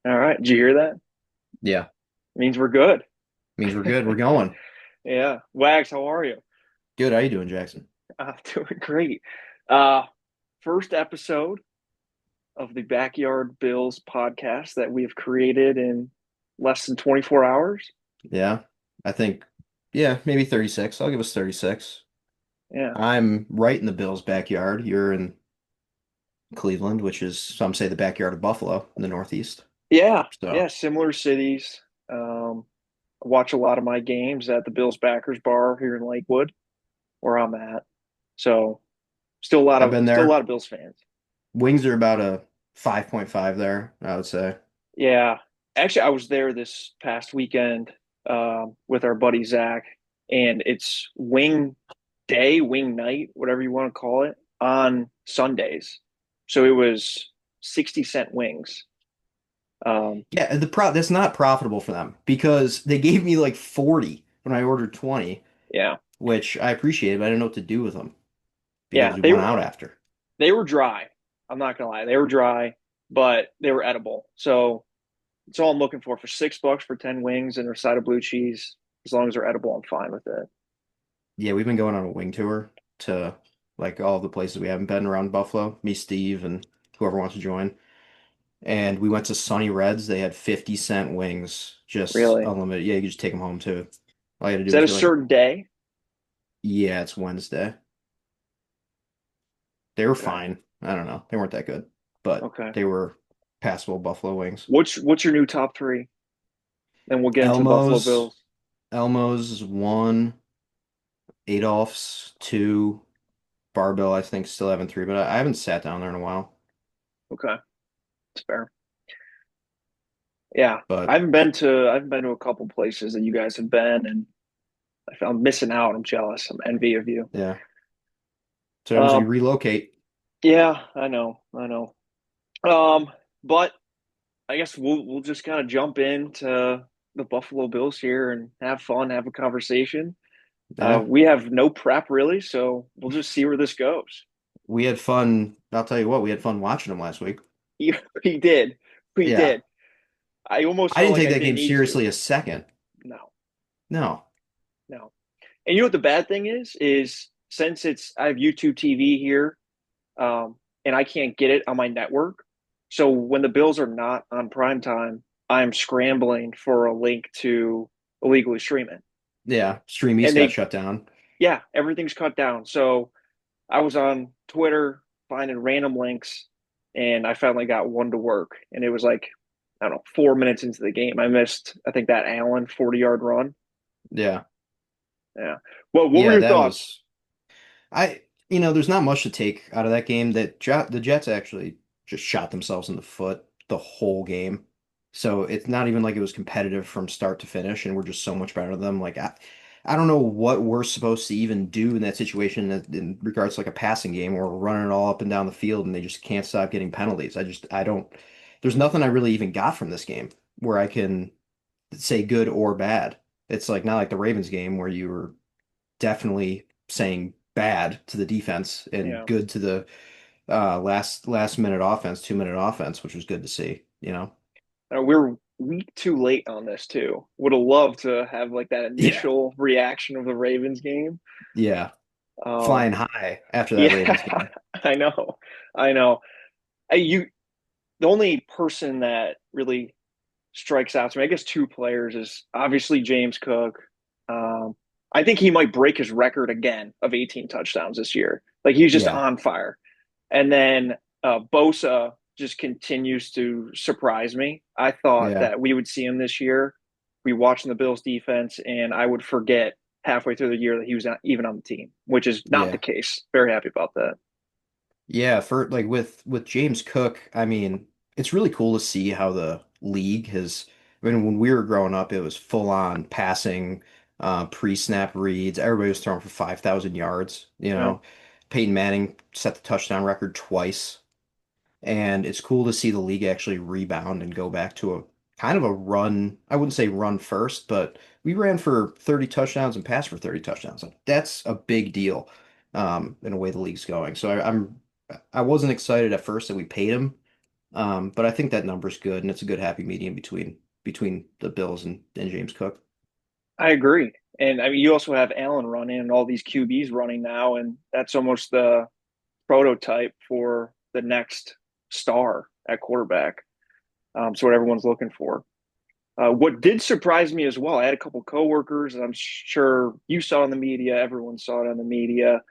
All right. Did you hear that? Yeah, Means we're good. means we're good. We're going. Yeah. Wags, how are you? Good. How you doing, Jackson? Doing great. Uh, First episode of the Backyard Bills podcast that we have created in less than 24 hours. Yeah, I think, yeah, maybe 36. I'll give us 36. Yeah. I'm right in the Bills' backyard. You're in Cleveland, which is some say the backyard of Buffalo in the Northeast. Yeah. So Yeah. Similar cities. I watch a lot of my games at the Bills Backers Bar here in Lakewood, where I'm at. So I've been still a there. lot of Bills fans. Wings are about a 5.5 there, I would say. Yeah. Actually, I was there this past weekend with our buddy Zach, and it's wing day, wing night, whatever you want to call it, on Sundays. So it was 60-cent wings. Yeah, that's not profitable for them because they gave me like 40 when I ordered 20, Yeah. which I appreciated, but I didn't know what to do with them because Yeah. we went out after. They were dry. I'm not gonna lie. They were dry, but they were edible. So it's all I'm looking for $6 for 10 wings and a side of blue cheese. As long as they're edible, I'm fine with it. Yeah, we've been going on a wing tour to like all the places we haven't been around Buffalo. Me, Steve, and whoever wants to join. And we went to Sunny Reds. They had 50-cent wings, just Really. unlimited. Yeah, you could just take them home too. All you had to Is do that was a get like, certain day? yeah, it's Wednesday. They were Okay. fine. I don't know. They weren't that good, but Okay. they were passable Buffalo wings. What's your new top three? Then we'll get into the Buffalo Elmo's, Bills. Elmo's one, Adolph's two, Barbell, I think still having three, but I haven't sat down there in a while. Okay, that's fair. Yeah, But I haven't been to a couple places that you guys have been, and I'm missing out. I'm jealous. I'm envy of you. yeah, so happens when you Um, relocate. yeah, I know. Um, but I guess we'll just kind of jump into the Buffalo Bills here and have fun, have a conversation. Yeah. We have no prep really, so we'll just see where this goes. We had fun. I'll tell you what, we had fun watching them last week. We did, we Yeah. did. I almost I felt didn't like take I that didn't game need to. seriously a second. No, No. no. And you know what the bad thing is since it's I have YouTube TV here, and I can't get it on my network. So when the Bills are not on prime time, I'm scrambling for a link to illegally stream it. Yeah. Stream East And got shut down. yeah, everything's cut down. So I was on Twitter finding random links, and I finally got one to work. And it was like, I don't know, 4 minutes into the game. I missed, I think, that Allen 40-yard run. Yeah. Yeah. Well, what were Yeah, your that thoughts? was there's not much to take out of that game. The Jets actually just shot themselves in the foot the whole game. So it's not even like it was competitive from start to finish, and we're just so much better than them. Like I don't know what we're supposed to even do in that situation in regards to like a passing game where we're running it all up and down the field and they just can't stop getting penalties. I don't there's nothing I really even got from this game where I can say good or bad. It's like not like the Ravens game where you were definitely saying bad to the defense and Yeah. good to the last minute offense, 2 minute offense, which was good to see, you know? We're week too late on this too. Would have loved to have like that Yeah. initial reaction of the Ravens game. Yeah. Um, Flying high after that Ravens yeah, game. I know, I know. You the only person that really strikes out to me, I guess, two players is obviously James Cook. Um, I think he might break his record again of 18 touchdowns this year. Like he's just Yeah. on fire. And then Bosa just continues to surprise me. I thought Yeah. that we would see him this year. We watching the Bills defense, and I would forget halfway through the year that he was not even on the team, which is not the Yeah. case. Very happy about that. Yeah, for like with James Cook, I mean, it's really cool to see how the league has. I mean, when we were growing up, it was full on passing, pre-snap reads. Everybody was throwing for 5,000 yards. Yeah. Peyton Manning set the touchdown record twice, and it's cool to see the league actually rebound and go back to a kind of a run. I wouldn't say run first, but we ran for 30 touchdowns and passed for 30 touchdowns. Like, that's a big deal, in a way the league's going. So I wasn't excited at first that we paid him, But I think that number's good, and it's a good happy medium between the Bills and James Cook. I agree. And I mean, you also have Allen running and all these QBs running now, and that's almost the prototype for the next star at quarterback. So what everyone's looking for. What did surprise me as well, I had a couple coworkers, and I'm sure you saw it in the media, everyone saw it on the media,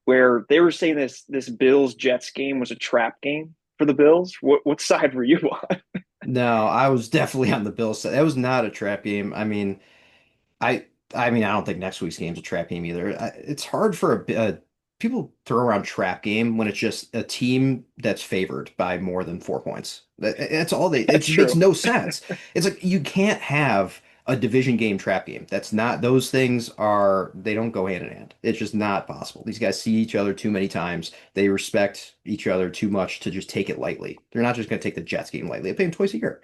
where they were saying this Bills Jets game was a trap game for the Bills. What side were you on? No, I was definitely on the Bills side. That was not a trap game. I I mean, I don't think next week's game's a trap game either. It's hard for people throw around trap game when it's just a team that's favored by more than 4 points. That's all they. That's It makes true. no sense. It's like you can't have a division game trap game. That's not. Those things are. They don't go hand in hand. It's just not possible. These guys see each other too many times. They respect each other too much to just take it lightly. They're not just going to take the Jets game lightly. They play them twice a year.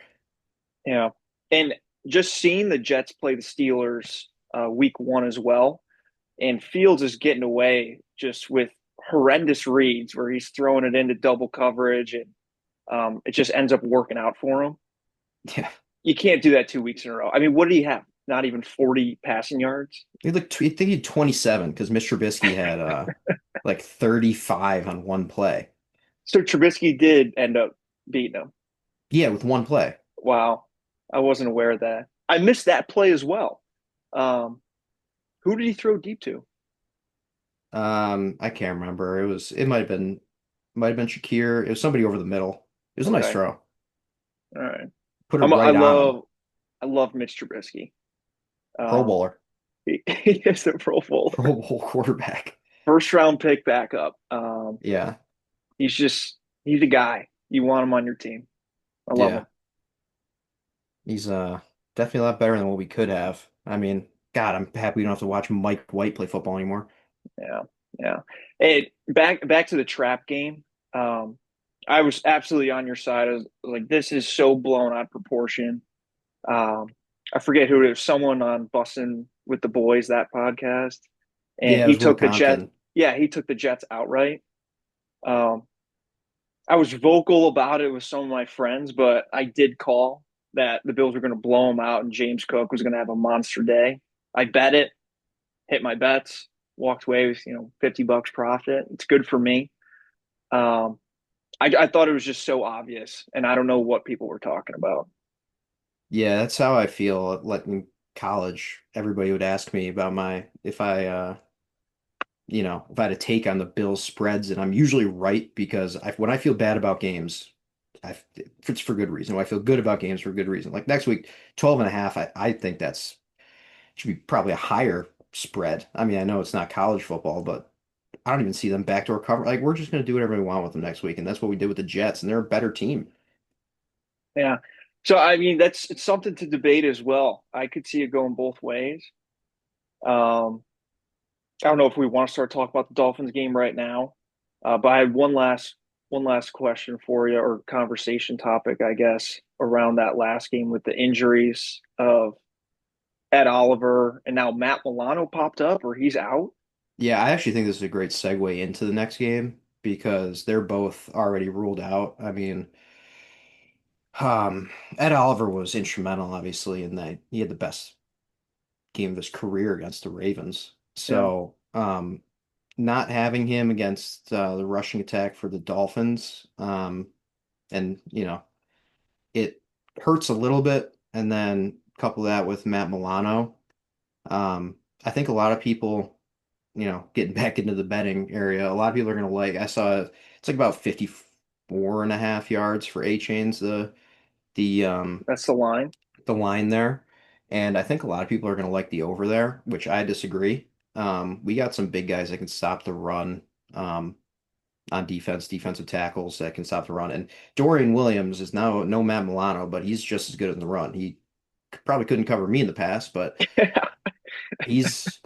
Yeah. And just seeing the Jets play the Steelers week one as well, and Fields is getting away just with horrendous reads where he's throwing it into double coverage and it just ends up working out for him. Yeah. You can't do that 2 weeks in a row. I mean, what did he have? Not even 40 passing yards. I think he had 27 because Mr. Trubisky had like 35 on one play. So Trubisky did end up beating him. Yeah, with one play. Wow. I wasn't aware of that. I missed that play as well. Um, who did he throw deep to? I can't remember. It might have been Shakir. It was somebody over the middle. It was a nice Okay. throw. All right. Put it I'm, I right on him. love I love Mitch Trubisky. Pro Um, bowler. he is a Pro Bowler, Pro Bowl quarterback. first round pick backup. Yeah. He's a guy. You want him on your team. I love Yeah. him. He's definitely a lot better than what we could have. I mean, God, I'm happy we don't have to watch Mike White play football anymore. Yeah, yeah. Hey, back to the trap game. Um, I was absolutely on your side. I was like, this is so blown out of proportion. Um, I forget who it was. Someone on Bussin' with the Boys, that podcast, and Yeah, it he was Will took the Jet. Compton. Yeah, he took the Jets outright. Um, I was vocal about it with some of my friends, but I did call that the Bills were going to blow them out and James Cook was going to have a monster day. I bet it, hit my bets, walked away with $50 profit. It's good for me. Um, I thought it was just so obvious, and I don't know what people were talking about. Yeah, that's how I feel. Like in college, everybody would ask me about my if I if I had a take on the Bills spreads, and I'm usually right because when I feel bad about games, it's for good reason. When I feel good about games for good reason. Like next week, 12 and a half, I think that's should be probably a higher spread. I mean, I know it's not college football, but I don't even see them backdoor cover. Like we're just going to do whatever we want with them next week, and that's what we did with the Jets, and they're a better team. Yeah. So I mean, it's something to debate as well. I could see it going both ways. Um, I don't know if we want to start talking about the Dolphins game right now, but I had one last question for you, or conversation topic, I guess, around that last game with the injuries of Ed Oliver and now Matt Milano popped up, or he's out. Yeah, I actually think this is a great segue into the next game because they're both already ruled out. I mean, Ed Oliver was instrumental, obviously, in that he had the best game of his career against the Ravens. Yeah, So, not having him against the rushing attack for the Dolphins, and it hurts a little bit. And then couple that with Matt Milano. I think a lot of people, getting back into the betting area, a lot of people are going to like, I saw it's like about 54 and a half yards for A chains, the, um, that's the line. the line there. And I think a lot of people are going to like the over there, which I disagree. We got some big guys that can stop the run, um, on defense, defensive tackles that can stop the run. And Dorian Williams is now no Matt Milano, but he's just as good in the run. He probably couldn't cover me in the past, but he's,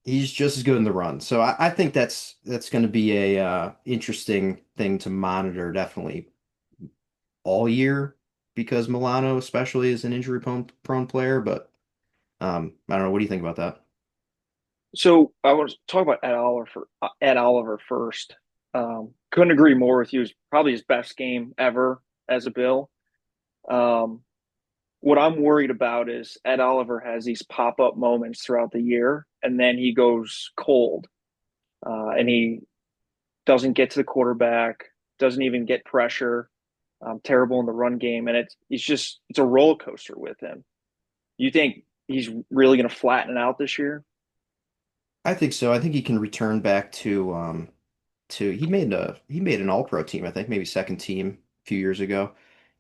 he's just as good in the run. So I think that's going to be a interesting thing to monitor definitely all year because Milano especially is an injury prone player. But I don't know. What do you think about that? So I want to talk about Ed Oliver first. Couldn't agree more with you. It was probably his best game ever as a Bill. Um, what I'm worried about is Ed Oliver has these pop up moments throughout the year, and then he goes cold, and he doesn't get to the quarterback, doesn't even get pressure. Terrible in the run game, and it's a roller coaster with him. You think he's really going to flatten it out this year? I think so. I think he can return back to he made an all-pro team, I think, maybe second team a few years ago.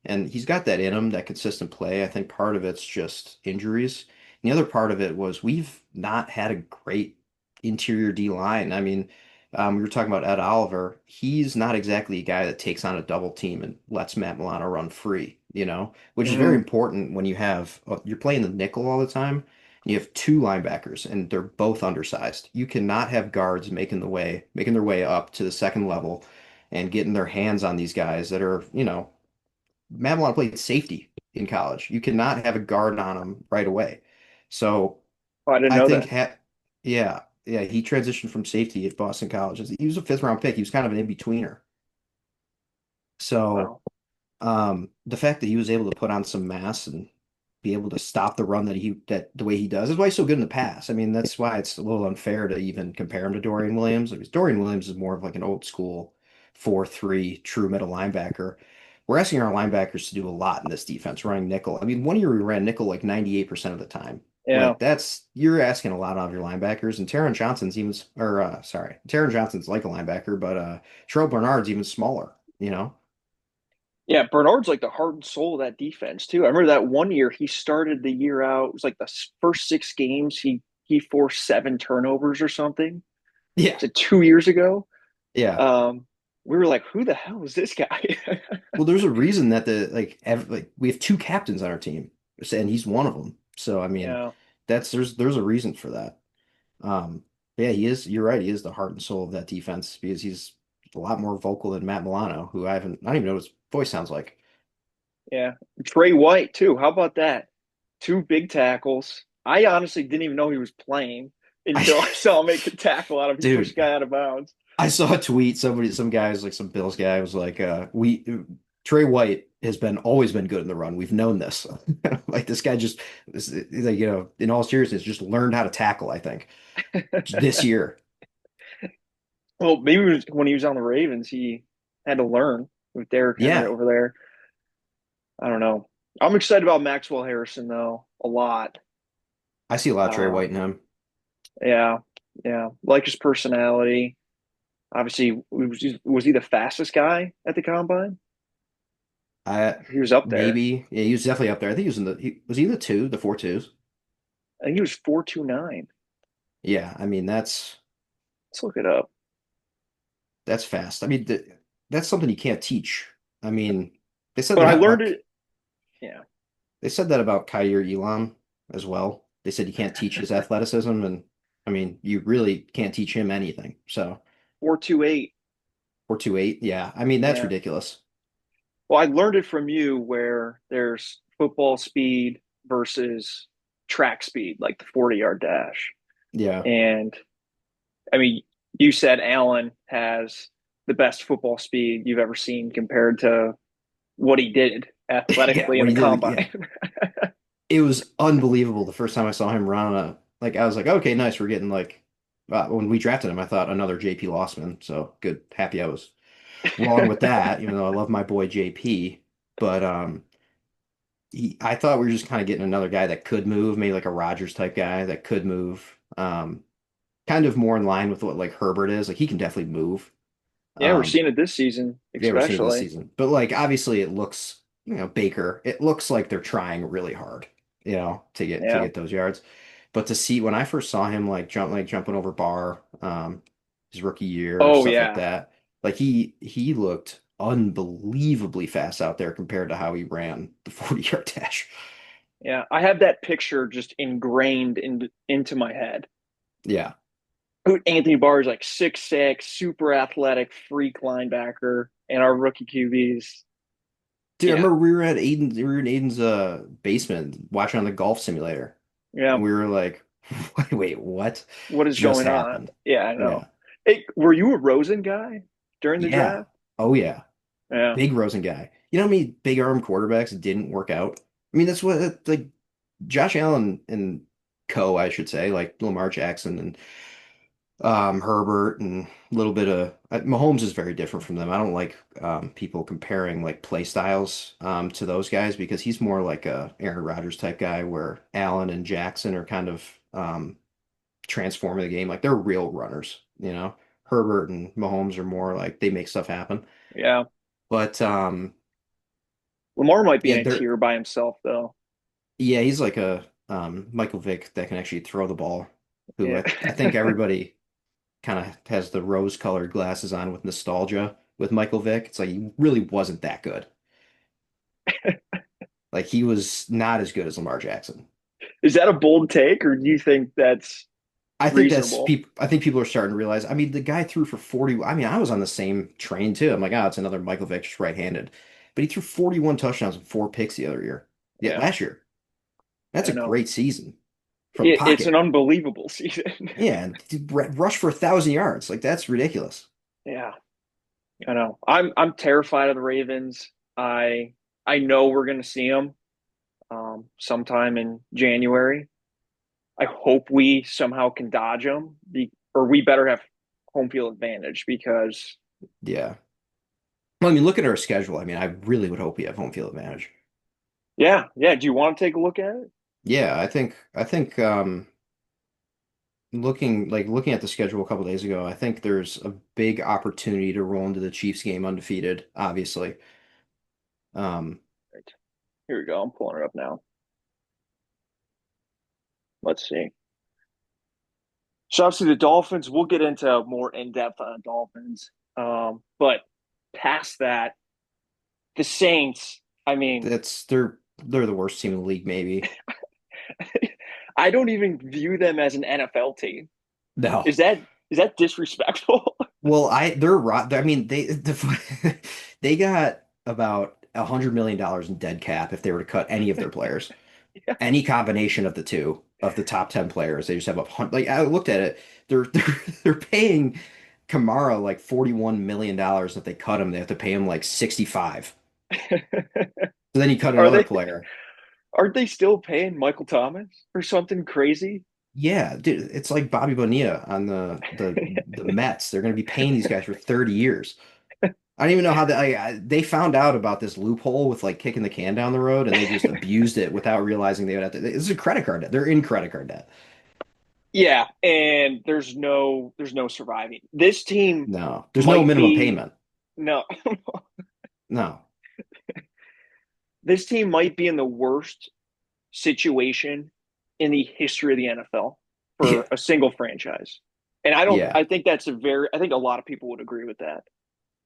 And he's got that in him, that consistent play. I think part of it's just injuries. And the other part of it was we've not had a great interior D line. I mean, we were talking about Ed Oliver. He's not exactly a guy that takes on a double team and lets Matt Milano run free, which is very Mm, important when you're playing the nickel all the time. You have two linebackers and they're both undersized. You cannot have guards making their way up to the second level and getting their hands on these guys that are, Matt Milano played safety in college. You cannot have a guard on him right away. So oh, I didn't I know think, that. yeah, he transitioned from safety at Boston College. He was a fifth round pick. He was kind of an in-betweener. So Wow. the fact that he was able to put on some mass and be able to stop the run that the way he does is why he's so good in the pass. I mean, that's why it's a little unfair to even compare him to Dorian Williams. Because Dorian Williams is more of like an old school 4-3 true middle linebacker. We're asking our linebackers to do a lot in this defense, running nickel. I mean, one year we ran nickel like 98% of the time. Yeah. Like you're asking a lot of your linebackers. And Taron Johnson's like a linebacker, but Terrell Bernard's even smaller, you know? Yeah, Bernard's like the heart and soul of that defense too. I remember that one year he started the year out. It was like the first 6 games he forced 7 turnovers or something. Yeah. Was it 2 years ago? Yeah. Um, we were like, who the hell is this guy? Well, there's a reason that we have two captains on our team, and he's one of them. So I mean, Yeah, there's a reason for that. Yeah, he is. You're right. He is the heart and soul of that defense because he's a lot more vocal than Matt Milano, who I don't even know what his voice sounds like. yeah. Trey White too. How about that? 2 big tackles. I honestly didn't even know he was playing I, until I saw him make a tackle out of he pushed dude, the guy out of bounds. I saw a tweet. Some guys like some Bills guy was like, "We Trey White has been always been good in the run. We've known this. Like this guy like, in all seriousness, just learned how to tackle. I think this year." Well, maybe when he was on the Ravens, he had to learn with Derrick Henry Yeah, over there. I don't know. I'm excited about Maxwell Harrison though, a lot. I see a lot of Trey Uh, White in him. yeah, yeah. Like his personality. Obviously, was he the fastest guy at the combine? I He was up there. maybe yeah, he was definitely up there. I think he was was he the 4.2s? I think he was 4.29. Yeah, I mean Let's look it up. that's fast. I mean that's something you can't teach. I mean they said But I that learned about it. Yeah, Kaiir Elam as well. They said you can't teach his athleticism, and I mean you really can't teach him anything. So 4.28. 4.28, yeah. I mean that's Yeah. ridiculous. Well, I learned it from you where there's football speed versus track speed, like the 40-yard dash. Yeah. And I mean, you said Allen has the best football speed you've ever seen compared to what he did Yeah, athletically in what the he did, yeah. combine. It was unbelievable the first time I saw him run like I was like, okay, nice. We're getting like when we drafted him, I thought another JP Lossman. So good, happy I was wrong with that, even though I love my boy JP. But I thought we were just kind of getting another guy that could move, maybe like a Rodgers type guy that could move. Kind of more in line with what like Herbert is. Like he can definitely move. Yeah, we're Um, seeing it this season, If you ever seen it this especially. season. But like obviously it looks, Baker, it looks like they're trying really hard, to Yeah. get those yards. But to see when I first saw him like jumping over bar, his rookie year, Oh stuff like yeah. that, like he looked unbelievably fast out there compared to how he ran the 40-yard dash. Yeah. I have that picture just ingrained into my head. Yeah. Anthony Barr is like 6'6", super athletic, freak linebacker, and our rookie QBs. Dude, I Yeah. remember we were in Aiden's basement watching on the golf simulator. Yeah. And we were like, wait, what What is just going on? happened? Yeah, I know. Yeah. Hey, were you a Rosen guy? during the Yeah. draft. Oh yeah. Yeah, Big Rosen guy. You know how many big arm quarterbacks didn't work out? I mean, that's what like Josh Allen and co, I should say, like Lamar Jackson and Herbert and a little bit of Mahomes is very different from them. I don't like people comparing like play styles to those guys because he's more like a Aaron Rodgers type guy where Allen and Jackson are kind of transforming the game. Like they're real runners, you know. Herbert and Mahomes are more like they make stuff happen. yeah. But Lamar might be yeah, in a they're tier by himself, though. yeah, he's like a Michael Vick that can actually throw the ball, who Yeah. I think everybody kind of has the rose-colored glasses on with nostalgia with Michael Vick. It's like he really wasn't that good. Like he was not as good as Lamar Jackson. Is that a bold take, or do you think that's I think that's reasonable? people. I think people are starting to realize. I mean, the guy threw for 40. I mean, I was on the same train too. I'm like, oh, it's another Michael Vick just right-handed, but he threw 41 touchdowns and 4 picks the other year. Yeah, Yeah, last year. That's I a know. great season from the It's an pocket. unbelievable season. Yeah, and rush for 1,000 yards. Like that's ridiculous. Yeah, I know. I'm terrified of the Ravens. I know we're going to see them sometime in January. I hope we somehow can dodge them, or we better have home field advantage because Yeah. Well, I mean, look at our schedule. I mean, I really would hope we have home field advantage. yeah, yeah. Do you want to take a look at it? Yeah, I think looking at the schedule a couple days ago, I think there's a big opportunity to roll into the Chiefs game undefeated, obviously. Um, Right. Here we go. I'm pulling it up now. Let's see. So obviously the Dolphins, we'll get into more in depth on Dolphins. But past that, the Saints, I mean, that's they're the worst team in the league, maybe. I don't even view them as an NFL team. No. Is that disrespectful? Well, they're I mean, they got about $100 million in dead cap if they were to cut any of their players. Yeah. Any combination of the two of the top 10 players. They just have a hundred. Like I looked at it, they're paying Kamara like $41 million. If they cut him, they have to pay him like 65. So then you cut Are another they player. aren't they still paying Michael Thomas or something crazy? Yeah, dude, it's like Bobby Bonilla on the Mets. They're going to be paying these guys for 30 years. I don't even know how they found out about this loophole with like kicking the can down the road and they just abused it without realizing they would have to. This is a credit card debt. They're in credit card debt. Yeah, and there's no surviving. This team No, there's no might minimum be payment. no, No. this team might be in the worst situation in the history of the NFL Yeah. for a single franchise. And Yeah. I think that's I think a lot of people would agree with that.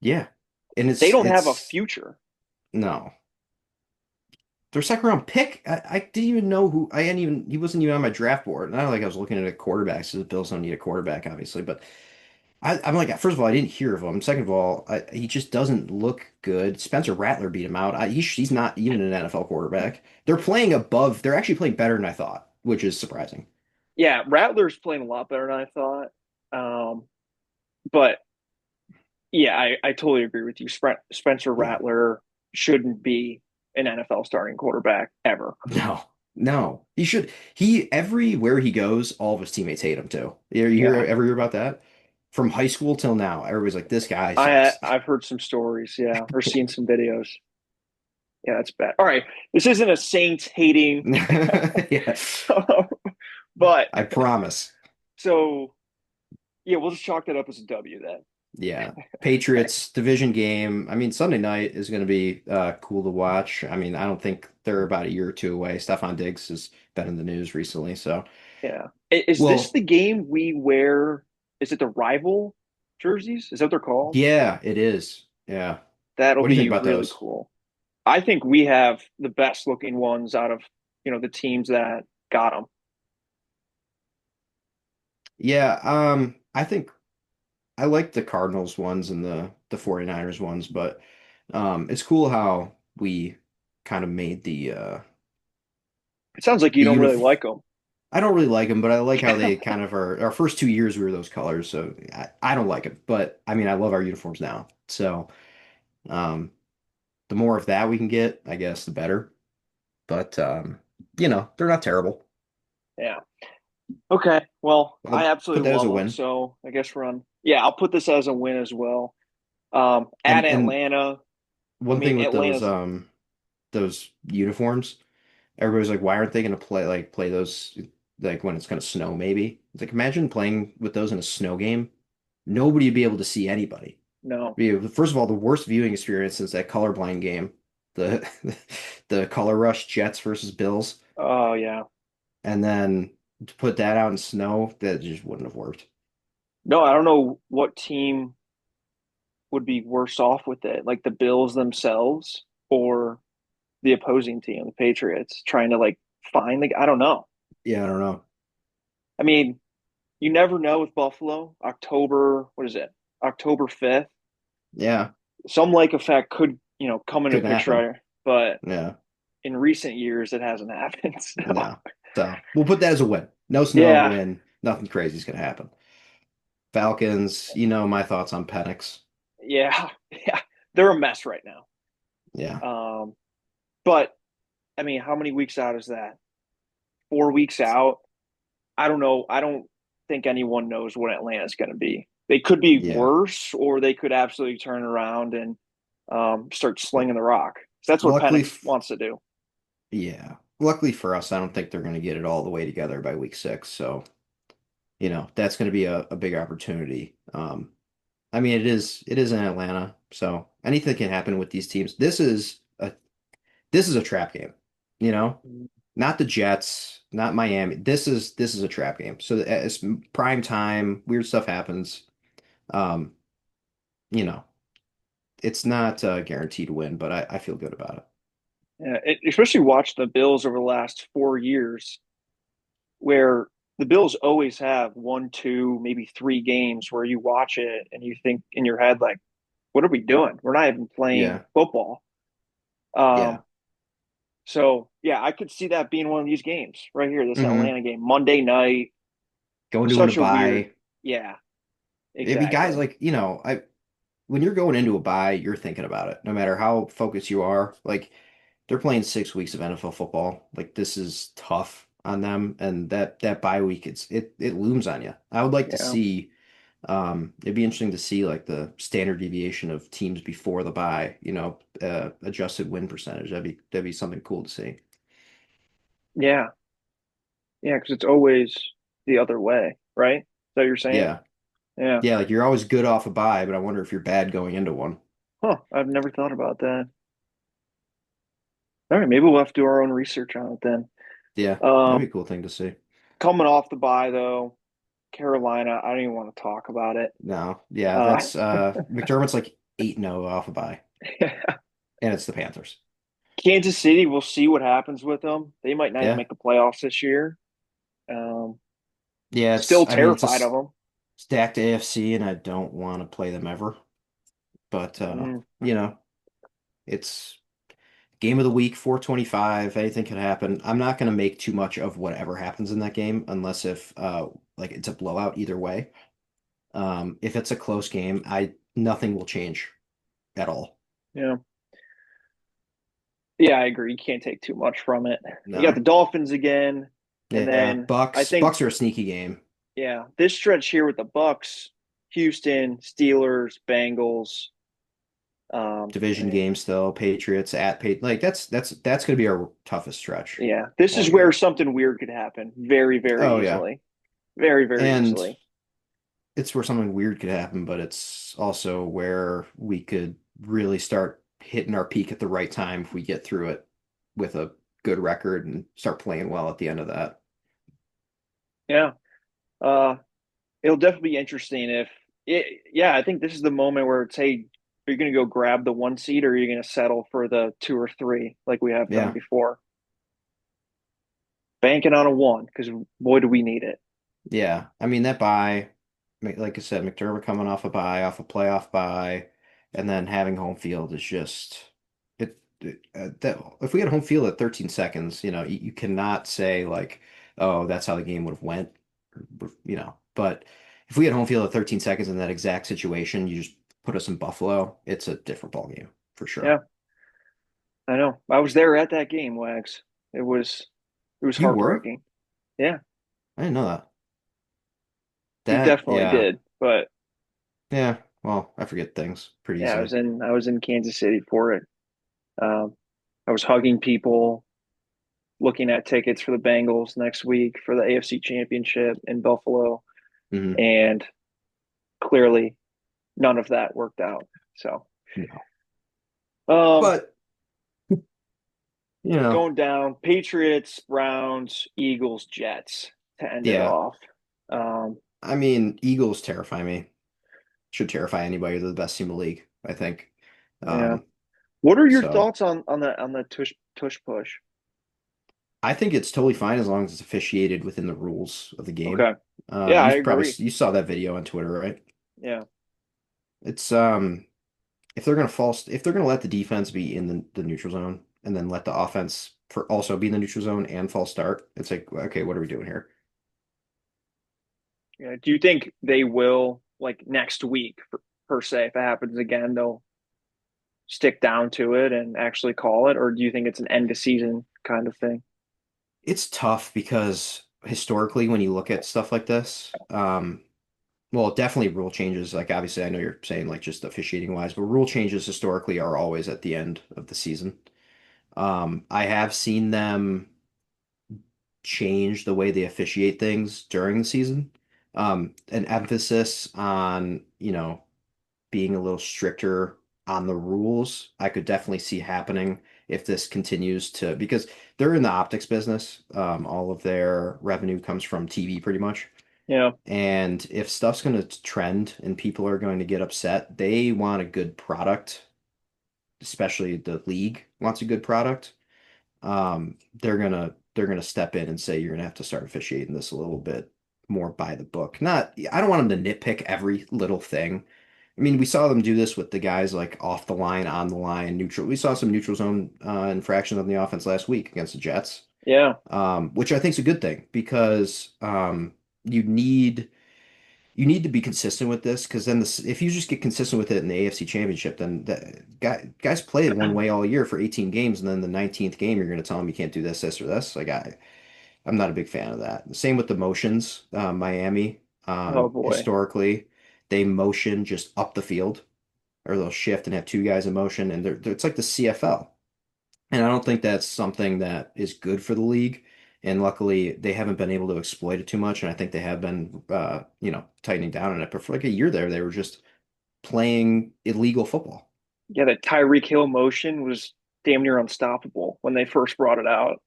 Yeah. And They it's don't have a it's future. no. Their second round pick, I didn't even know who I hadn't even he wasn't even on my draft board. Not like I was looking at a quarterback, so the Bills don't need a quarterback, obviously. But I'm like, first of all, I didn't hear of him. Second of all, he just doesn't look good. Spencer Rattler beat him out. He's not even an NFL quarterback. They're playing above. They're actually playing better than I thought, which is surprising. Yeah, Rattler's playing a lot better than I thought. But yeah, I totally agree with you. Spencer Yeah. Rattler shouldn't be an NFL starting quarterback ever. No, no. He should. He everywhere he goes, all of his teammates hate him too. Yeah, Ever hear about that? From high school till now, everybody's like, this guy sucks. I've heard some stories. Yeah, or seen some videos. Yeah, that's bad. All right, this isn't a Saints hating, Yeah, but I promise. so yeah, we'll just chalk that up as a W then. Yeah. Patriots division game. I mean, Sunday night is going to be cool to watch. I mean, I don't think they're about a year or two away. Stephon Diggs has been in the news recently, so Yeah, is this well, the game we wear? Is it the rival jerseys? Is that what they're called? yeah, it is. Yeah. That'll What do you think be about really those? cool. I think we have the best looking ones out of the teams that got them. Yeah, I think I like the Cardinals ones and the 49ers ones, but it's cool how we kind of made It sounds like you the don't really unif like them. I don't really like them, but I like how they kind of are. Our first 2 years we were those colors, so I don't like it. But I mean, I love our uniforms now. So um, the more of that we can get, I guess, the better. But they're not terrible. Yeah. Okay. Well, I I'll put absolutely that as love a them. win. So I guess we're on. Yeah, I'll put this as a win as well. At And Atlanta, I one mean, thing with Atlanta's those uniforms, everybody's like, why aren't they going to play those like when it's going to snow? Maybe it's like imagine playing with those in a snow game. Nobody would be able to see anybody. no. First of all, the worst viewing experience since that colorblind game, the the Color Rush Jets versus Bills, Oh yeah. and then to put that out in snow, that just wouldn't have worked. No, I don't know what team would be worse off with it, like the Bills themselves or the opposing team, the Patriots, trying to like find the. I don't know. Yeah, I don't know. I mean, you never know with Buffalo. October, what is it? October 5th. Yeah, Some lake effect could, come into could happen. picture, but Yeah, in recent years it hasn't happened. So no. So we'll put that as a win. No snow, yeah, win. Nothing crazy is gonna happen. Falcons, my thoughts on Penix. yeah, yeah. They're a mess right now. Yeah, But I mean, how many weeks out is that? 4 weeks out. I don't know. I don't think anyone knows what Atlanta's going to be. They could be yeah. worse, or they could absolutely turn around and start slinging the rock. So that's what Luckily, Penix wants to do. yeah. Luckily for us, I don't think they're gonna get it all the way together by week 6. So, that's gonna be a big opportunity. I mean, it is in Atlanta, so anything can happen with these teams. This is a trap game, you know? Not the Jets, not Miami. This is a trap game. So it's prime time, weird stuff happens. Um, you know, it's not guaranteed to win, but I feel good about it. Yeah, especially watch the Bills over the last 4 years, where the Bills always have one, two, maybe three games where you watch it and you think in your head like, "What are we doing? We're not even playing Yeah, football." yeah. Um, so yeah, I could see that being one of these games right here, this Hmm. Atlanta game, Monday night. Going to a Such a weird, bye. yeah, I mean, guys, exactly. like, I when you're going into a bye, you're thinking about it, no matter how focused you are. Like, they're playing 6 weeks of NFL football. Like, this is tough on them, and that bye week, it looms on you. I would like to Yeah, see. It'd be interesting to see like the standard deviation of teams before the bye. Adjusted win percentage. That'd be something cool to see. yeah, yeah, because it's always the other way, right? Is that what you're saying? Yeah, Yeah. yeah. Like you're always good off a bye, but I wonder if you're bad going into one. Huh. I've never thought about that. All right, maybe we'll have to do our own research on it then. Yeah, that'd be Um, a cool thing to see. coming off the bye though, Carolina, I don't even want to talk about it. No, yeah, Uh, that's McDermott's like 8-0 off a bye, and it's the Panthers. Kansas City, we'll see what happens with them. They might not even Yeah, make the playoffs this year. Um, yeah. still I mean, it's a terrified of them. stacked AFC, and I don't want to play them ever. But Mm, it's game of the week, 425. Anything can happen. I'm not going to make too much of whatever happens in that game unless if like it's a blowout either way. If it's a close game, I nothing will change at all. yeah. Yeah, I agree. You can't take too much from it. You got the No. Dolphins again, and Yeah, then I Bucks. think, Bucks are a sneaky game. yeah, this stretch here with the Bucks, Houston, Steelers, Bengals. I Division mean, game still. Patriots at like that's going to be our toughest stretch yeah, this all is where year. something weird could happen very, very Oh yeah. easily. Very, very And easily. it's where something weird could happen, but it's also where we could really start hitting our peak at the right time if we get through it with a good record and start playing well at the end of that. Yeah. Uh, it'll definitely be interesting if yeah, I think this is the moment where it's, hey, are you going to go grab the one seed or are you going to settle for the two or three like we have done Yeah. before? Banking on a one because boy, do we need it. Yeah. I mean, that bye, like I said, McDermott coming off a bye, off a playoff bye, and then having home field is just that if we had home field at 13 seconds, you cannot say like oh, that's how the game would have went, you know. But if we had home field at 13 seconds in that exact situation, you just put us in Buffalo, it's a different ball game for sure. Yeah, I know. I was there at that game, Wags. It was it was You were? heartbreaking. Yeah, I didn't know that. you That, definitely yeah, did. But yeah. Well, I forget things pretty yeah, easily. I was in Kansas City for it. Um, I was hugging people, looking at tickets for the Bengals next week for the AFC Championship in Buffalo, Hmm. and clearly none of that worked out. So, No, um, but you know, going down Patriots, Browns, Eagles, Jets to end it yeah. off. Um, I mean, Eagles terrify me. Should terrify anybody. They're the best team in the league, I think. yeah. Um, What are your so thoughts on the tush push? I think it's totally fine as long as it's officiated within the rules of the game. Okay. Yeah, I You probably agree. you saw that video on Twitter, right? Yeah. It's if they're gonna let the defense be in the neutral zone and then let the offense for also be in the neutral zone and false start, it's like, okay, what are we doing here? Yeah. Do you think they will like next week per se if it happens again they'll stick down to it and actually call it, or do you think it's an end of season kind of thing? It's tough because historically, when you look at stuff like this, well, definitely rule changes. Like obviously, I know you're saying like just officiating wise, but rule changes historically are always at the end of the season. I have seen them change the way they officiate things during the season. An emphasis on, being a little stricter on the rules, I could definitely see happening if this continues to, because they're in the optics business. All of their revenue comes from TV pretty much. Yeah. And if stuff's going to trend and people are going to get upset, they want a good product, especially the league wants a good product. They're gonna step in and say you're gonna have to start officiating this a little bit more by the book. Not, I don't want them to nitpick every little thing. I mean, we saw them do this with the guys like off the line, on the line, neutral. We saw some neutral zone infractions on the offense last week against the Jets, Yeah. which I think is a good thing because you need you need to be consistent with this because then if you just get consistent with it in the AFC Championship, then guys play one way all year for 18 games, and then the 19th game you're going to tell them you can't do this or this. Like I'm not a big fan of that. Same with the motions. Miami, Oh boy. historically, they motion just up the field, or they'll shift and have two guys in motion, and it's like the CFL. And I don't think that's something that is good for the league. And luckily, they haven't been able to exploit it too much. And I think they have been, tightening down on it. But for like a year there, they were just playing illegal football. Yeah, that Tyreek Hill motion was damn near unstoppable when they first brought it out.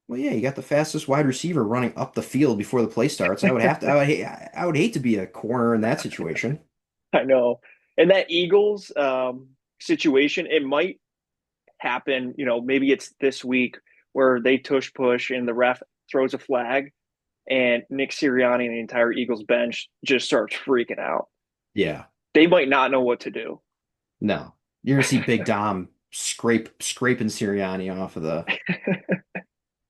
Well, yeah, you got the fastest wide receiver running up the field before the play starts. I would hate to be a corner in that situation. I know. And that Eagles situation, it might happen, maybe it's this week where they tush push and the ref throws a flag and Nick Sirianni and the entire Eagles bench just starts freaking out. Yeah, They might not know what to do. no, you're gonna see Big Dom scraping Sirianni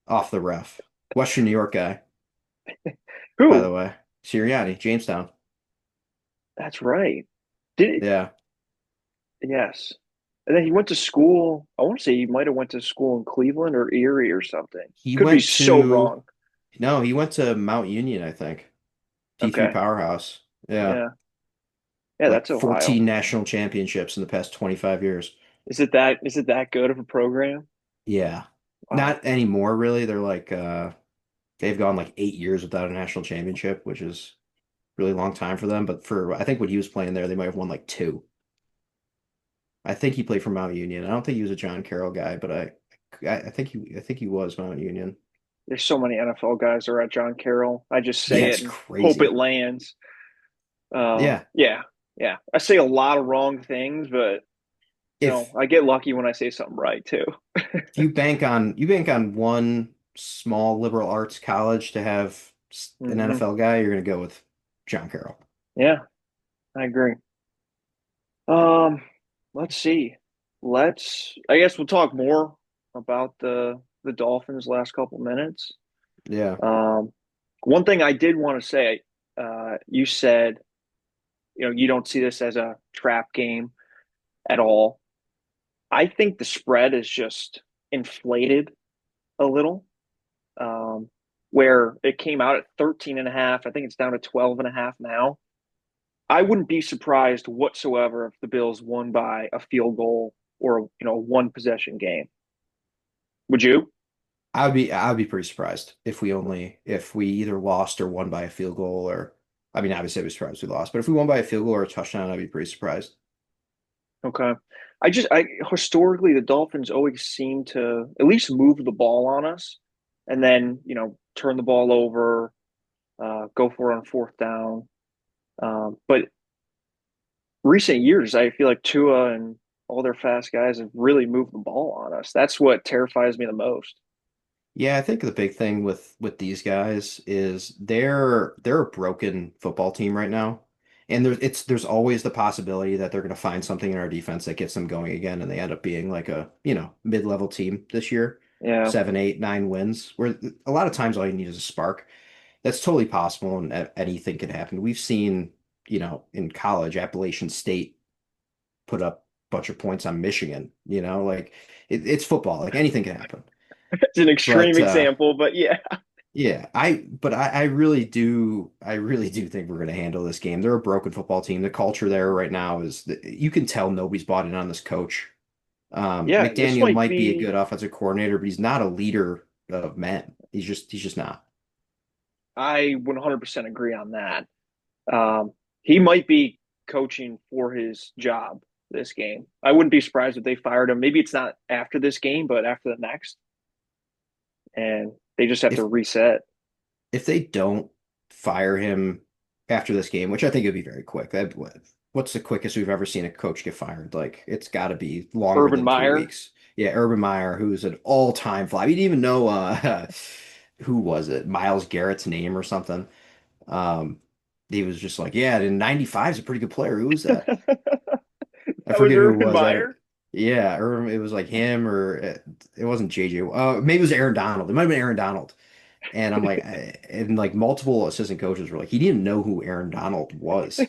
off the ref. Western New York guy, by the Who? way. Sirianni, Jamestown. That's right. Did Yeah. yes. And then he went to school. I want to say he might have went to school in Cleveland or Erie or something. He Could be went so to wrong. No, he went to Mount Union, I think. D3 Okay. powerhouse. Yeah. Yeah. Yeah, Like that's Ohio. 14 national championships in the past 25 years. Is it that good of a program? Yeah. Wow. Not anymore, really. They're like they've gone like 8 years without a national championship, which is really long time for them. But for I think when he was playing there, they might have won like two. I think he played for Mount Union. I don't think he was a John Carroll guy, but I think he was Mount Union. There's so many NFL guys that are at John Carroll. I just Yeah, say it it's and hope it crazy. lands. Yeah. Yeah, yeah. I say a lot of wrong things, but If I get lucky when I say something right too. if you bank on one small liberal arts college to have an Hmm. NFL guy, you're gonna go with John Carroll. Yeah, I agree. Um, let's see. I guess we'll talk more about the Dolphins last couple minutes. Yeah. Um, one thing I did want to say, you said, you don't see this as a trap game at all. I think the spread is just inflated a little, um, where it came out at 13 and a half. I think it's down to 12 and a half now. I wouldn't be surprised whatsoever if the Bills won by a field goal or a one possession game. Would you? I would be pretty surprised if we either lost or won by a field goal or I mean obviously I'd be surprised we lost, but if we won by a field goal or a touchdown, I'd be pretty surprised. Okay. I historically the Dolphins always seem to at least move the ball on us and then, turn the ball over, go for it on fourth down. But recent years, I feel like Tua and all their fast guys have really moved the ball on us. That's what terrifies me the most. Yeah, I think the big thing with these guys is they're a broken football team right now. And there's always the possibility that they're going to find something in our defense that gets them going again and they end up being like a, mid-level team this year. Yeah. 7, 8, 9 wins. Where a lot of times all you need is a spark. That's totally possible and anything can happen. We've seen, in college, Appalachian State put up a bunch of points on Michigan, like it's football, like anything can happen. It's an extreme But example, but yeah. yeah, I really do think we're going to handle this game. They're a broken football team. The culture there right now is that you can tell nobody's bought in on this coach. Yeah, this McDaniel might might be a be good offensive coordinator, but he's not a leader of men. He's just not. I 100% agree on that. Um, he might be coaching for his job this game. I wouldn't be surprised if they fired him. Maybe it's not after this game, but after the next, and they just have to If reset. if they don't fire him after this game, which I think would be very quick. What's the quickest we've ever seen a coach get fired? Like it's got to be longer Urban than three Meyer. weeks. Yeah, Urban Meyer, who's an all-time fly. We didn't even know who was it? Miles Garrett's name or something. Um, he was just like, yeah, and 95 is a pretty good player. Who was that? That I was forget who it Urban was. I don't. Meyer. Yeah, or it was like him, or it wasn't JJ. Maybe it was Aaron Donald. It might have been Aaron Donald. And I'm like, and like multiple assistant coaches were like, he didn't know who Aaron Donald was.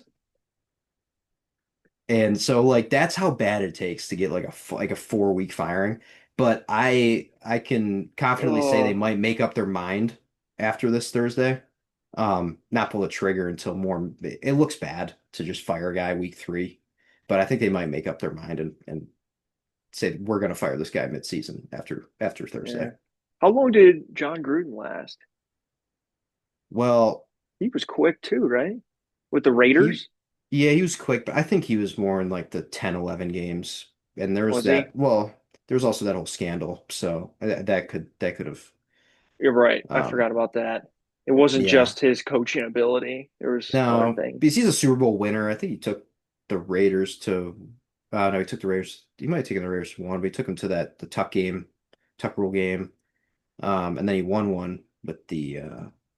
And so like that's how bad it takes to get like a 4 week firing. But I can confidently say they Oh, might make up their mind after this Thursday. Not pull the trigger until more. It looks bad to just fire a guy week 3, but I think they might make up their mind and say we're going to fire this guy mid-season after yeah. Thursday. How long did John Gruden last? Well, He was quick too, right? With the he Raiders, yeah, he was quick, but I think he was more in like the 10, 11 games. And there's was he? that, well, there's also that whole scandal. So that could have You're right. I um forgot about that. It wasn't yeah. just his coaching ability. There was other No, things. because he's a Super Bowl winner. I think he took the Raiders to no, he took the Raiders. He might have taken the Raiders to one, but he took them to the Tuck rule game. And then he won one with the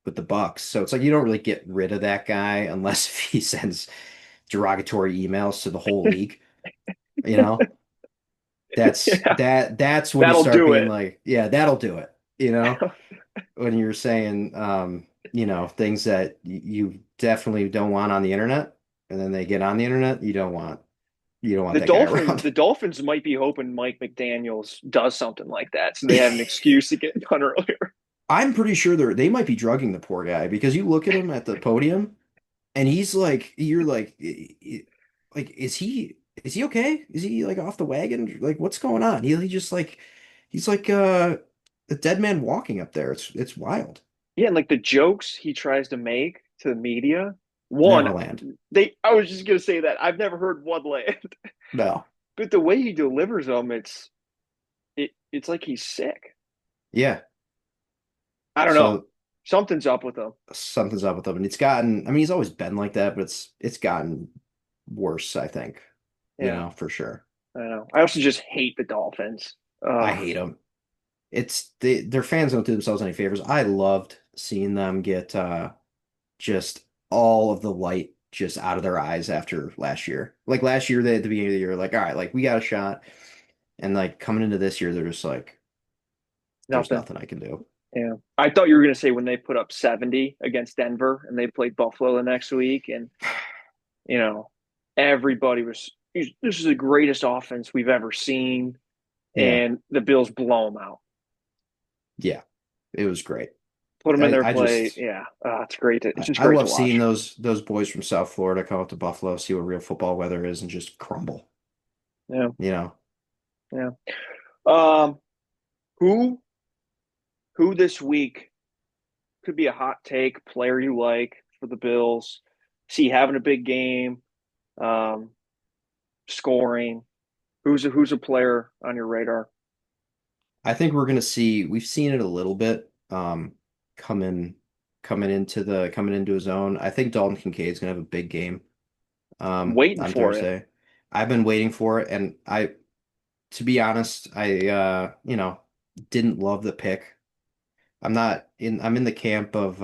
Bucks. So it's like you don't really get rid of that guy unless if he sends derogatory emails to the whole league, you know? Yeah, That's when you that'll start do being it. like, yeah, that'll do it, when you're saying things that you definitely don't want on the internet, and then they get on the internet, you don't want that guy The around. Dolphins might be hoping Mike McDaniel's does something like that, so they have an excuse to get it done earlier. I'm pretty sure they might be drugging the poor guy because you look at him at the podium and he's like you're like is he okay? Is he like off the wagon? Like what's going on? He just like he's like a dead man walking up there. It's wild. Yeah, and like the jokes he tries to make to the media. One, Neverland. they I was just gonna say that I've never heard one land, No. but the way he delivers them, it's like he's sick. Yeah. I don't know. So Something's up with him. something's up with him. And it's gotten, I mean, he's always been like that, but it's gotten worse, I think, Yeah, for sure. I don't know. I also just hate the Dolphins. I hate him. Their fans don't do themselves any favors. I loved seeing them get just all of the light just out of their eyes after last year. Like last year, they at the beginning of the year, like, all right, like we got a shot. And like coming into this year, they're just like, there's Nothing. nothing I can do. Yeah. I thought you were going to say when they put up 70 against Denver and they played Buffalo the next week. And, you know, everybody was, this is the greatest offense we've ever seen. Yeah, And the Bills blow them out, yeah, it was great. put them in I their I play. just Yeah. It's great. It's just I great to love seeing watch. those boys from South Florida come out to Buffalo, see what real football weather is, and just crumble. Yeah. You know, Yeah. Um, who, who this week could be a hot take player you like for the Bills? See having a big game, um, scoring. Who's a player on your radar? I think we're gonna see. We've seen it a little bit coming coming into his own. I think Dalton Kincaid's gonna have a big game I'm waiting on for it. Thursday. I've been waiting for it, and to be honest, didn't love the pick. I'm in the camp of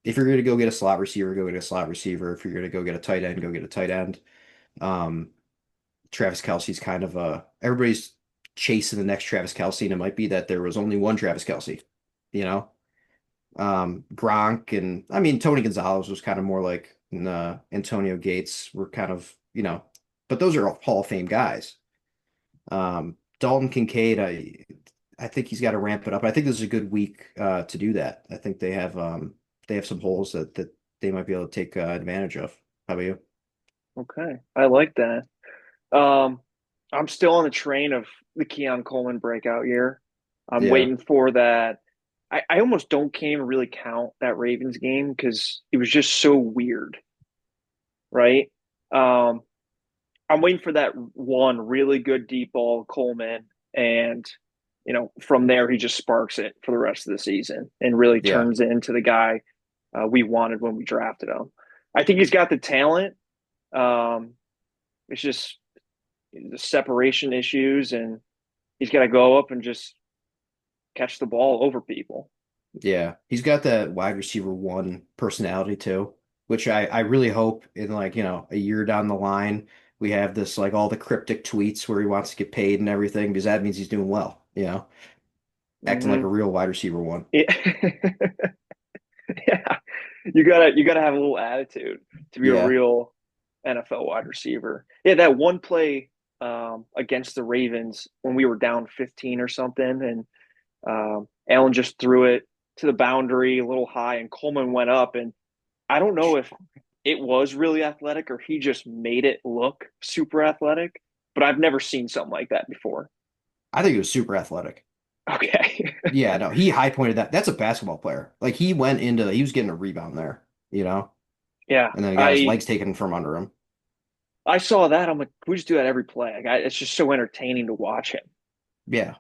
if you're gonna go get a slot receiver, go get a slot receiver. If you're gonna go get a tight end, go get a tight end. Um, Travis Kelce's kind of everybody's chasing the next Travis Kelce, and it might be that there was only one Travis Kelce, you know. Gronk and I mean Tony Gonzalez was kind of more like Antonio Gates were kind of, but those are all Hall of Fame guys. Dalton Kincaid, I think he's got to ramp it up. I think this is a good week to do that. I think they have some holes that they might be able to take advantage of. How about you? Okay, I like that. Um, I'm still on the train of the Keon Coleman breakout year. I'm Yeah, waiting for that. I almost don't can't even really count that Ravens game because it was just so weird, right? Um, I'm waiting for that one really good deep ball Coleman, and from there he just sparks it for the rest of the season and really yeah, turns into the guy we wanted when we drafted him. I think he's got the talent. Um, it's just the separation issues, and he's got to go up and just catch the ball over people. yeah. He's got that wide receiver one personality too, which I really hope in like, a year down the line we have this like all the cryptic tweets where he wants to get paid and everything because that means he's doing well, acting like a Mm-hmm. real wide receiver one. Yeah. Yeah, you gotta have a little attitude to be a Yeah. real NFL wide receiver. Yeah, that one play against the Ravens when we were down 15 or something, and Allen just threw it to the boundary a little high, and Coleman went up, and I don't know if it was really athletic or he just made it look super athletic, but I've never seen something like that before. I think it was super athletic. Okay. Yeah, no, he high pointed that. That's a basketball player. Like he was getting a rebound there, Yeah, and then he got his I legs taken from under him. I saw that. I'm like, we just do that every play. It's just so entertaining to watch him. Yeah.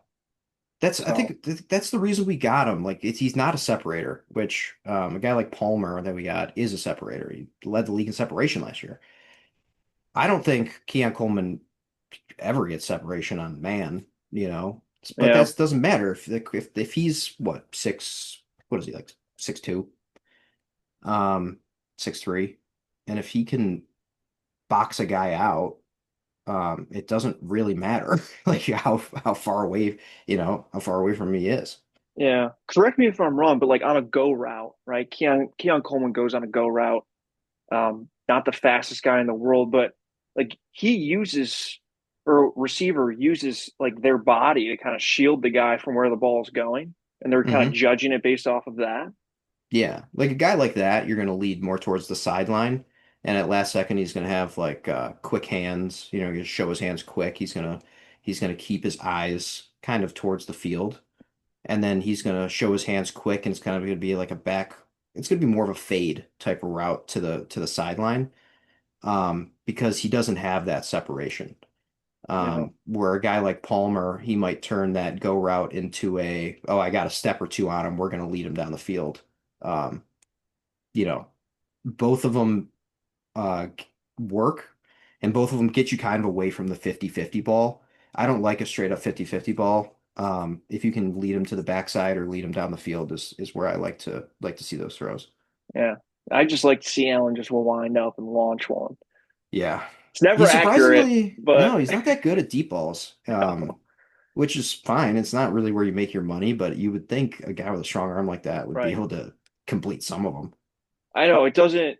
I So think that's the reason we got him. Like he's not a separator, which a guy like Palmer that we got is a separator. He led the league in separation last year. I don't think Keon Coleman ever gets separation on man, but yeah, that doesn't matter if he's what is he like 6'2", um 6'3", and if he can box a guy out, it doesn't really matter like how far away, how far away from me he is. yeah. Correct me if I'm wrong, but like on a go route, right? Keon Coleman goes on a go route. Not the fastest guy in the world, but like he uses or receiver uses like their body to kind of shield the guy from where the ball is going, and they're kind of Hmm. judging it based off of that. Yeah, like a guy like that, you're going to lead more towards the sideline, and at last second, he's going to have like quick hands. You show his hands quick. He's gonna keep his eyes kind of towards the field, and then he's going to show his hands quick, and it's kind of going to be like a back. It's going to be more of a fade type of route to the sideline, because he doesn't have that separation. Yeah, Where a guy like Palmer, he might turn that go route into oh, I got a step or two on him. We're going to lead him down the field. Um, you know, both of them uh, work and both of them get you kind of away from the 50-50 ball. I don't like a straight up 50-50 ball. If you can lead him to the backside or lead him down the field is where I like to see those throws. yeah. I just like to see Allen just wind up and launch one. Yeah. It's never He's accurate, surprisingly, but no, he's not that good at deep balls. no. which is fine. It's not really where you make your money, but you would think a guy with a strong arm like that would be Right. able to complete some of them. I know it doesn't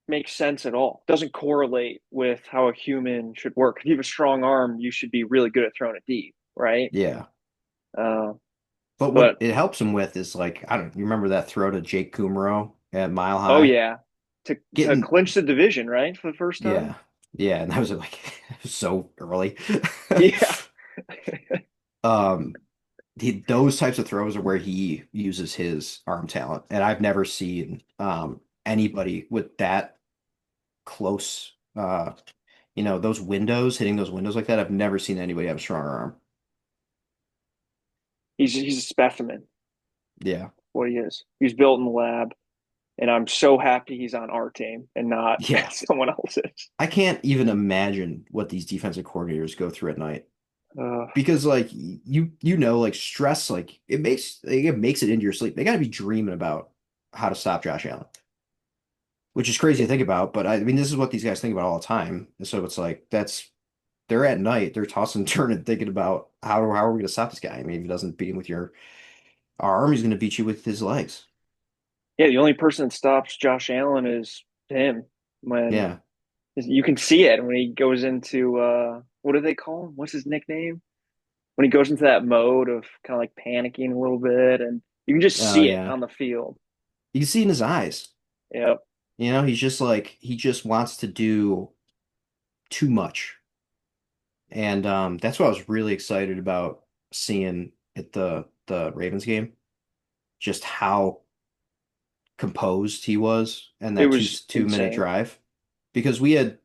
make sense at all. It doesn't correlate with how a human should work. If you have a strong arm, you should be really good at throwing it deep, right? Yeah. Uh, But what but it helps him with is like, I don't, you remember that throw to Jake Kumro at Mile oh High? yeah, to Getting, clinch the division, right, for the first time. yeah. Yeah. And that was like, it was so early. Yeah, Um, those types of throws are where he uses his arm talent. And I've never seen anybody with that close those windows, hitting those windows like that. I've never seen anybody have a stronger arm. he's a specimen. Yeah. What he is. He's built in the lab, and I'm so happy he's on our team and not Yeah. someone else's. I can't even imagine what these defensive coordinators go through at night. Uh, Because like like stress, it makes it into your sleep. They gotta be dreaming about how to stop Josh Allen, which is crazy to think about, but I mean this is what these guys think about all the time. And so it's like that's they're at night, they're tossing and turning, thinking about how are we gonna stop this guy? I mean, if he doesn't beat him with your arm, he's gonna beat you with his legs. yeah, the only person that stops Josh Allen is him. When Yeah. you can see it when he goes into what do they call him? What's his nickname? When he goes into that mode of kind of like panicking a little bit, and you can just Oh see it yeah. on the field. You can see in his eyes. Yep, He's just like he just wants to do too much. And that's what I was really excited about seeing at the Ravens game, just how composed he was and it that two was 2 minute insane. drive. Because we had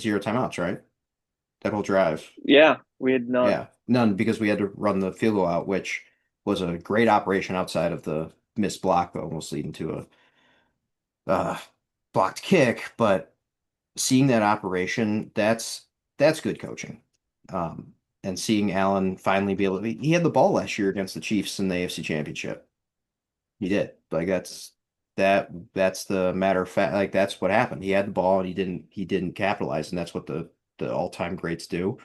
zero timeouts, right? That whole drive. Yeah, we had none. Yeah. None because we had to run the field goal out, which was a great operation outside of the missed block, almost leading to a uh blocked kick, but seeing that operation, that's good coaching. And seeing Allen finally be able to, he had the ball last year against the Chiefs in the AFC Championship. He did. Like that's the matter of fact. Like that's what happened. He had the ball and he didn't capitalize, and that's what the all-time greats do.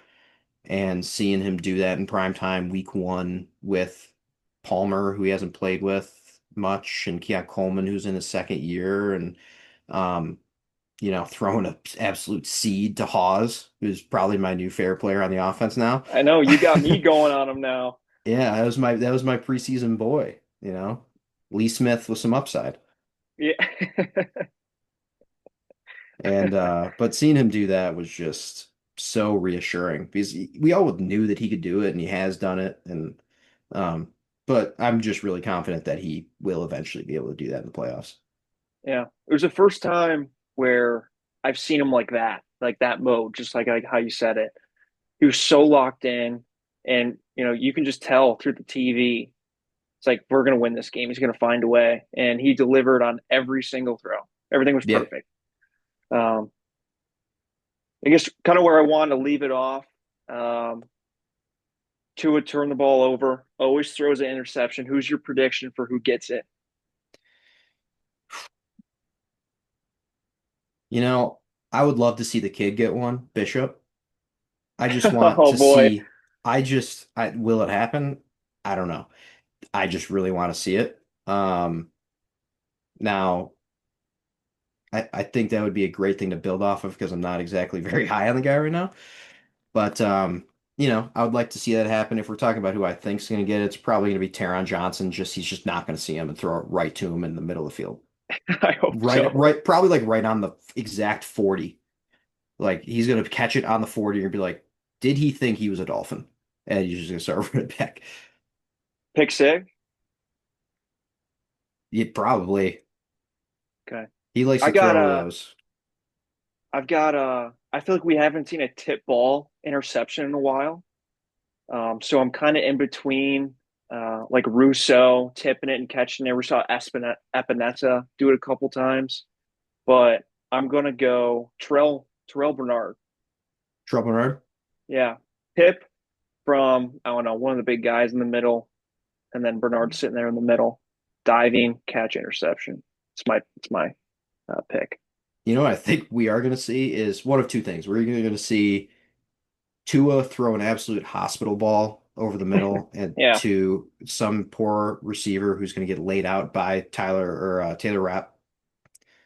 And seeing him do that in prime time, week one with Palmer, who he hasn't played with much, and Keon Coleman, who's in his second year, and um, throwing an absolute seed to Hawes, who's probably my new favorite player on the offense now. I know you got me going on him now. Yeah, that was my preseason boy. Lee Smith with some upside. Yeah, And but seeing him do that was just so reassuring because we all knew that he could do it and he has done it and um but I'm just really confident that he will eventually be able to do that in the playoffs. yeah. It was the first time where I've seen him like that mode, just like how you said it. He was so locked in, and you can just tell through the TV. It's like we're gonna win this game. He's gonna find a way, and he delivered on every single throw. Everything was Yeah. perfect. Um, I guess kind of where I wanted to leave it off. Um, Tua turned the ball over, always throws an interception. Who's your prediction for who gets it? You know, I would love to see the kid get one, Bishop. I just want Oh to boy, see will it happen? I don't know. I just really want to see it. Now I think that would be a great thing to build off of because I'm not exactly very high on the guy right now. But I would like to see that happen. If we're talking about who I think's going to get it, it's probably going to be Taron Johnson. He's just not going to see him and throw it right to him in the middle of the field. I hope Right, so. right, probably like right on the exact 40. Like he's going to catch it on the 40 and be like, did he think he was a Dolphin? And he's just going to start running back. Pick six. Yeah, probably. Okay. He likes I to got throw a. those. I've got a. I feel like we haven't seen a tip ball interception in a while. So I'm kind of in between, like Russo tipping it and catching it. We saw Epinesa do it a couple times, but I'm gonna go Terrell Bernard. Trouble Bernard. Yeah, tip from I don't know one of the big guys in the middle, and then Bernard sitting there in the middle, diving catch interception. It's my pick. You know what I think we are going to see is one of two things. We're either going to see Tua throw an absolute hospital ball over the middle and Yeah. to some poor receiver who's going to get laid out by Tyler or Taylor Rapp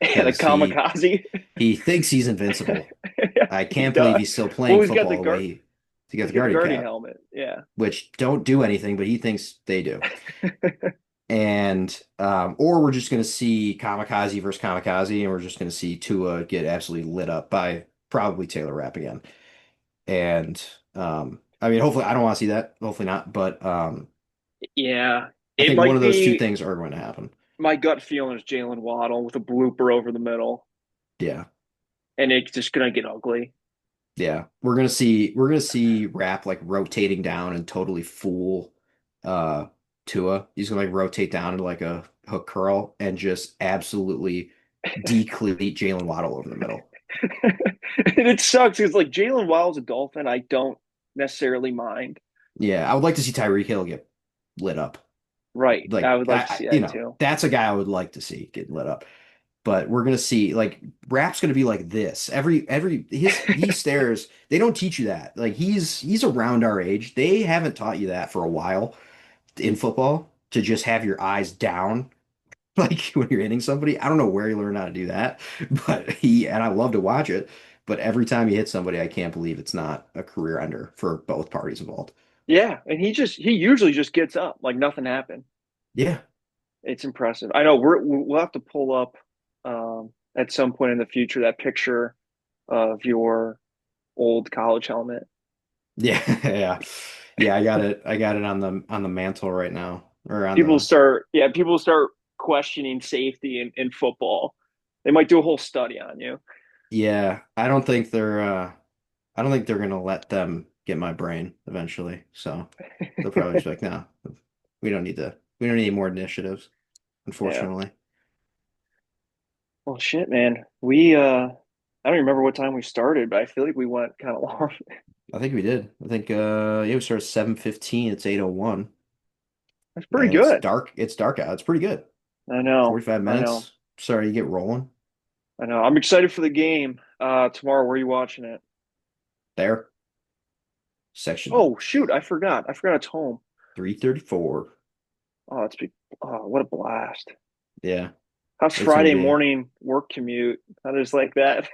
Yeah, the because kamikaze. he thinks he's invincible. Yeah, I he can't believe does. he's still Well, playing football the way he got he's the got the Guardian guardian cap, helmet. Yeah. which don't do anything, but he thinks they do. And or we're just going to see Kamikaze versus Kamikaze, and we're just going to see Tua get absolutely lit up by probably Taylor Rapp again. And I mean, hopefully, I don't want to see that. Hopefully not, but Yeah. I It think one might of those two be things are going to happen. my gut feeling is Jalen Waddle with a blooper over the middle, Yeah, and it's just gonna get ugly. yeah. We're gonna see Rapp like rotating down and totally fool uh Tua. He's gonna like rotate down into like a hook curl and just absolutely decleat Jalen Waddle over the middle. And it sucks because like Jalen Waddle's a Dolphin, I don't necessarily mind. Yeah, I would like to see Tyreek Hill get lit up. Right. I Like would like to see you that know, too. that's a guy I would like to see get lit up. But we're gonna see like Rap's gonna be like this. Every he stares. They don't teach you that. Like he's around our age. They haven't taught you that for a while in football to just have your eyes down like when you're hitting somebody. I don't know where he learned how to do that, but he and I love to watch it. But every time he hits somebody, I can't believe it's not a career ender for both parties involved. Yeah, and he usually just gets up like nothing happened. Yeah. It's impressive. I know we'll have to pull up at some point in the future that picture of your old college helmet. Yeah, yeah. Yeah, I got it on the mantle right now. Or on People the start, yeah, people start questioning safety in football. They might do a whole study on you. Yeah, I don't think they're gonna let them get my brain eventually. So they'll probably just be like, no, we don't need any more initiatives, Yeah. unfortunately. Well, shit, man. I don't remember what time we started, but I feel like we went kind of long. I think we did. I think yeah, we started 7:15, it's 8:01. That's pretty And good. it's dark out. It's pretty good. I know. 45 I know. minutes. Sorry, you get rolling I know. I'm excited for the game. Tomorrow, where are you watching it? there. Section Oh, shoot. I forgot. I forgot it's home. 334. Oh, what a blast. Yeah, How's it's gonna Friday be. morning work commute? How does like that?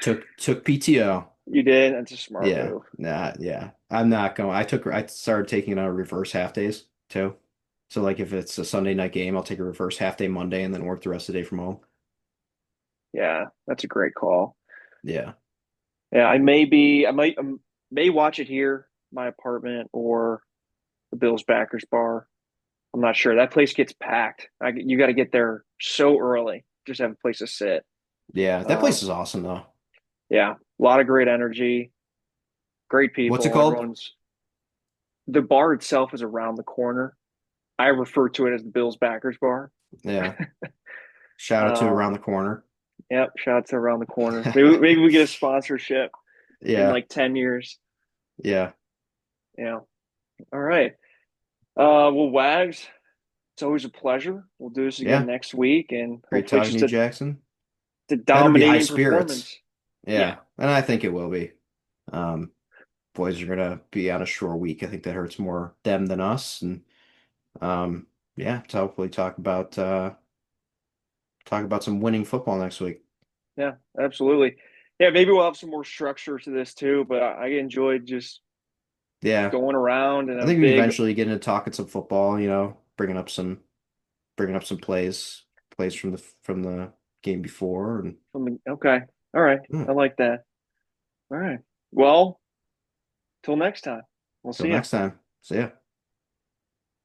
Took PTO. You did? That's a smart Yeah, move. nah, yeah. I'm not going. I started taking reverse half days too. So like if it's a Sunday night game, I'll take a reverse half day Monday and then work the rest of the day from home. Yeah, that's a great call. Yeah. Yeah, I may watch it here, my apartment, or the Bills backers bar. I'm not sure. That place gets packed. You got to get there so early. Just have a place to sit. Yeah, that place Um, is awesome though. yeah, a lot of great energy, great What's it people. called? The bar itself is around the corner. I refer to it as the Bills backers bar. Yeah. Shout out to Uh, around the corner. yep, shout out to around the corner. Maybe we get a sponsorship in Yeah. like 10 years. Yeah. Yeah. All right. Well, Wags, it's always a pleasure. We'll do this again Yeah. next week, and Great hopefully it's talking to just you, Jackson. a Better be high dominating spirits. performance. Yeah. Yeah. And I think it will be. Um, boys are gonna be on a short week. I think that hurts more them than us. And um, yeah, to hopefully talk about some winning football next week. Yeah, absolutely. Yeah, maybe we'll have some more structure to this too, but I enjoyed just Yeah. going around in I a think we big eventually get into talking some football, bringing up some plays from the game before and okay. All right. yeah. I like that. All right. Well, till next time. We'll Till see you. next time. See ya.